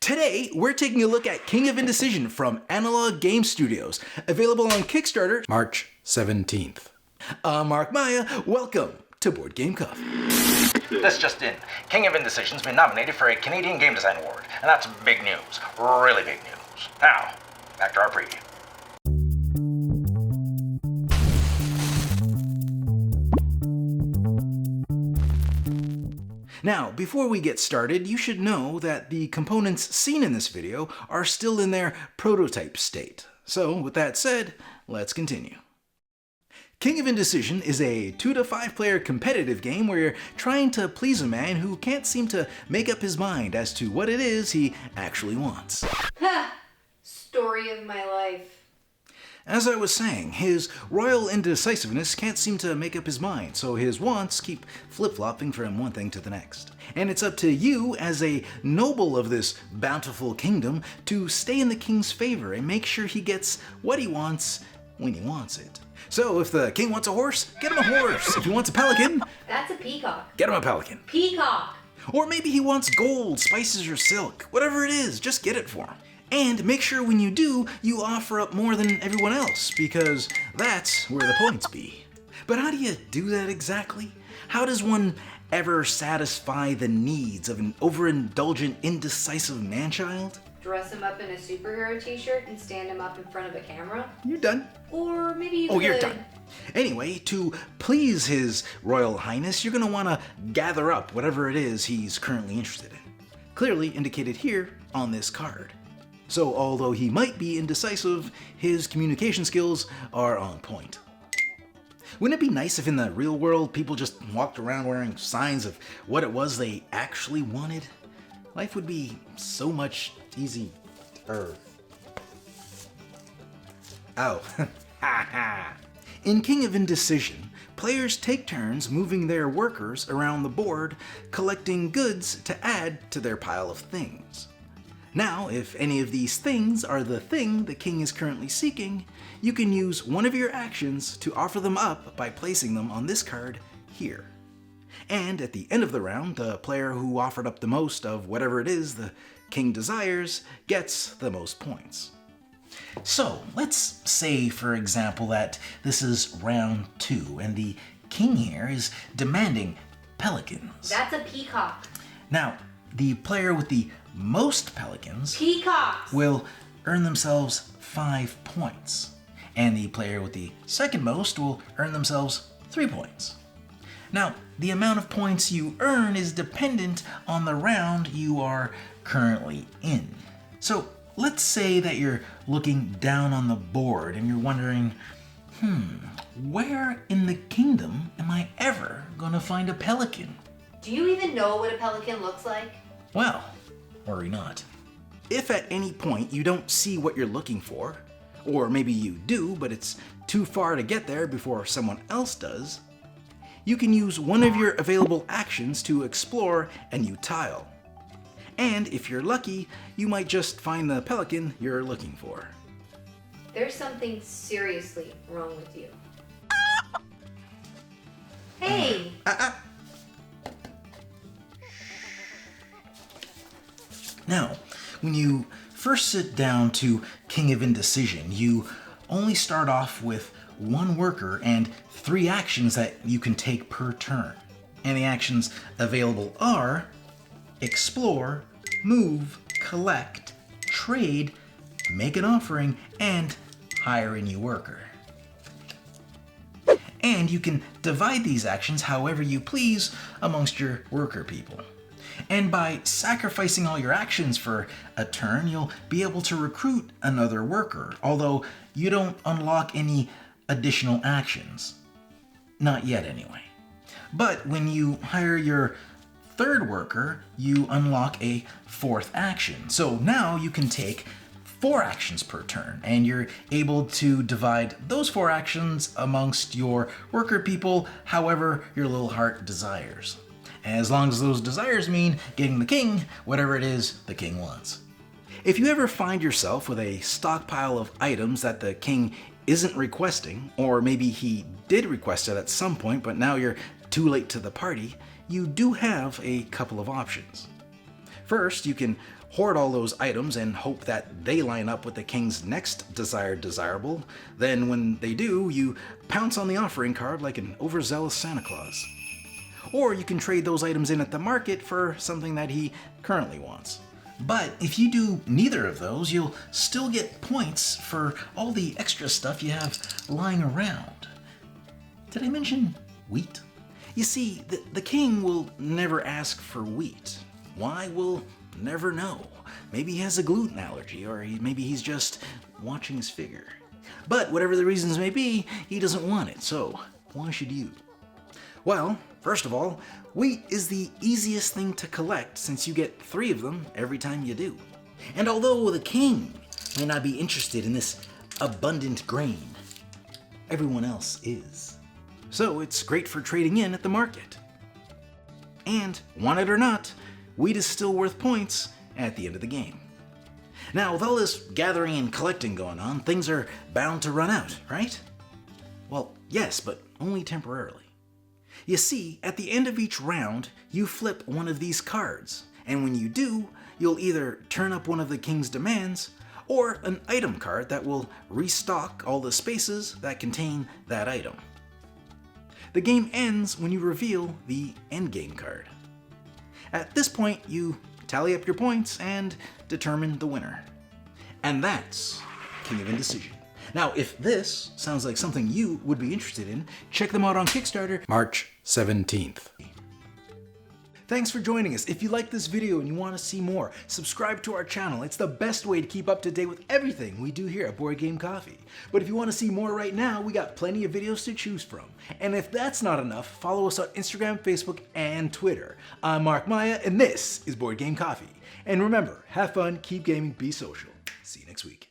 Today, we're taking a look at King of Indecision from Analog Game Studios, available on Kickstarter March 17th. I'm Mark Maya, welcome to Board Game Cuff. This just in. King of Indecision's been nominated for a Canadian Game Design Award, and that's big news. Really big news. Now, back to our preview. Now, before we get started, you should know that the components seen in this video are still in their prototype state. So, with that said, let's continue. King of Indecision is a 2 to 5 player competitive game where you're trying to please a man who can't seem to make up his mind as to what it is he actually wants. Ha! Story of my life. As I was saying, his royal indecisiveness can't seem to make up his mind, so his wants keep flip-flopping from one thing to the next. And it's up to you, as a noble of this bountiful kingdom, to stay in the king's favor and make sure he gets what he wants when he wants it. So if the king wants a horse, get him a horse. If he wants a pelican, That's a peacock. get him a pelican. Peacock! Or maybe he wants gold, spices, or silk. Whatever it is, just get it for him. And make sure when you do, you offer up more than everyone else, because that's where the points be. But how do you do that exactly? How does one ever satisfy the needs of an overindulgent, indecisive man-child? Dress him up in a superhero t-shirt and stand him up in front of a camera? You're done. Or maybe you could... Oh, you're done. Anyway, to please His Royal Highness, you're going to want to gather up whatever it is he's currently interested in. Clearly indicated here on this card. So although he might be indecisive, his communication skills are on point. Wouldn't it be nice if in the real world people just walked around wearing signs of what it was they actually wanted? Life would be so much easier. Oh, ha ha. In King of Indecision, players take turns moving their workers around the board, collecting goods to add to their pile of things. Now, if any of these things are the thing the king is currently seeking, you can use one of your actions to offer them up by placing them on this card here. And at the end of the round, the player who offered up the most of whatever it is the king desires gets the most points. So, let's say, for example, that this is round 2, and the king here is demanding pelicans. That's a peacock. Now, the player with the most pelicans Peacocks! will earn themselves 5 points, and the player with the second most will earn themselves 3 points. Now, the amount of points you earn is dependent on the round you are currently in. So, let's say that you're looking down on the board and you're wondering, where in the kingdom am I ever gonna find a pelican? Do you even know what a pelican looks like? Well, worry not. If at any point you don't see what you're looking for, or maybe you do, but it's too far to get there before someone else does, you can use one of your available actions to explore a new tile. And if you're lucky, you might just find the pelican you're looking for. There's something seriously wrong with you. Hey! Now, when you first sit down to King of Indecision, you only start off with one worker and 3 actions that you can take per turn. And the actions available are explore, move, collect, trade, make an offering, and hire a new worker. And you can divide these actions however you please amongst your worker people. And by sacrificing all your actions for a turn, you'll be able to recruit another worker, although you don't unlock any additional actions. Not yet, anyway. But when you hire your 3rd worker, you unlock a 4th action. So now you can take 4 actions per turn, and you're able to divide those 4 actions amongst your worker people however your little heart desires. As long as those desires mean getting the king whatever it is the king wants. If you ever find yourself with a stockpile of items that the king isn't requesting, or maybe he did request it at some point but now you're too late to the party, you do have a couple of options. First, you can hoard all those items and hope that they line up with the king's next desired desirable. Then when they do, you pounce on the offering card like an overzealous Santa Claus. Or you can trade those items in at the market for something that he currently wants. But if you do neither of those, you'll still get points for all the extra stuff you have lying around. Did I mention wheat? You see, the king will never ask for wheat. Why? We'll never know. Maybe he has a gluten allergy, or maybe he's just watching his figure. But whatever the reasons may be, he doesn't want it, so why should you? Well, first of all, wheat is the easiest thing to collect since you get 3 of them every time you do. And although the king may not be interested in this abundant grain, everyone else is. So it's great for trading in at the market. And, want it or not, wheat is still worth points at the end of the game. Now, with all this gathering and collecting going on, things are bound to run out, right? Well, yes, but only temporarily. You see, at the end of each round, you flip one of these cards, and when you do, you'll either turn up one of the king's demands, or an item card that will restock all the spaces that contain that item. The game ends when you reveal the endgame card. At this point, you tally up your points and determine the winner. And that's King of Indecision. Now, if this sounds like something you would be interested in, check them out on Kickstarter, March 17th. Thanks for joining us. If you like this video and you want to see more, subscribe to our channel. It's the best way to keep up to date with everything we do here at Board Game Coffee. But if you want to see more right now, we got plenty of videos to choose from. And if that's not enough, follow us on Instagram, Facebook, and Twitter. I'm Mark Maya, and this is Board Game Coffee. And remember, have fun, keep gaming, be social. See you next week.